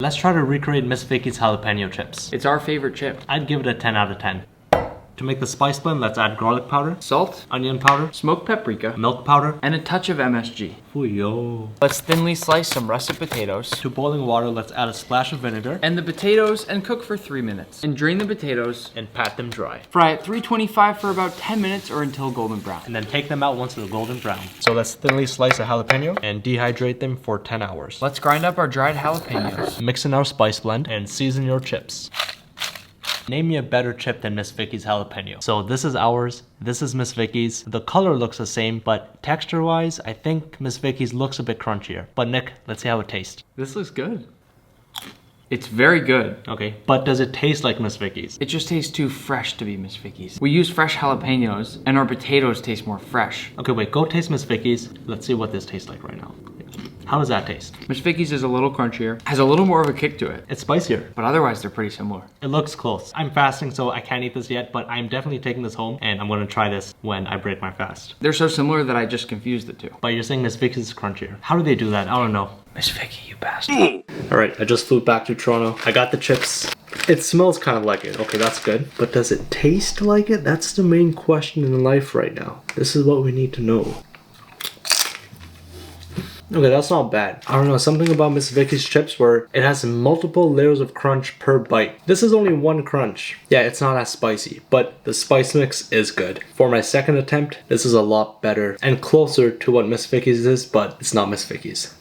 Let's try to recreate Miss Vickie's jalapeno chips. It's our favorite chip. I'd give it a 10 out of 10. To make the spice blend, let's add garlic powder, Salt, onion powder, smoked paprika, milk powder, and a touch of MSG. Fuyo. Let's thinly slice some russet potatoes. To boiling water, let's add a splash of vinegar And the potatoes and cook for 3 minutes. And drain the potatoes. and pat them dry. Fry at 325 for about 10 minutes or until golden brown. And then take them out once they're golden brown. So let's thinly slice a jalapeno and dehydrate them for 10 hours. Let's grind up our dried jalapenos. Mix in our spice blend and season your chips. Name me a better chip than Miss Vickie's jalapeno. So this is ours, this is Miss Vickie's. The color looks the same, but texture-wise, I think Miss Vickie's looks a bit crunchier. But Nick, let's see how it tastes. This looks good. It's very good. Okay, but does it taste like Miss Vickie's? It just tastes too fresh to be Miss Vickie's. We use fresh jalapenos and our potatoes taste more fresh. Okay, wait, go taste Miss Vickie's. Let's see what this tastes like right now. How does that taste? Miss Vickie's is a little crunchier, has a little more of a kick to it, It's spicier. but otherwise they're pretty similar. It looks close. I'm fasting, so I can't eat this yet, but I'm definitely taking this home, and I'm gonna try this when I break my fast. They're so similar that I just confused the two. But you're saying Miss Vickie's is crunchier. How do they do that? I don't know. Miss Vickie, you bastard. All right, I just flew back to Toronto. I got the chips. It smells kind of like it. Okay, that's good. But does it taste like it? That's the main question in life right now. This is what we need to know. Okay, that's not bad. I don't know, something about Miss Vickie's chips where it has multiple layers of crunch per bite. This is only one crunch. Yeah, it's not as spicy, but the spice mix is good. For my second attempt, this is a lot better and closer to what Miss Vickie's is, but it's not Miss Vickie's.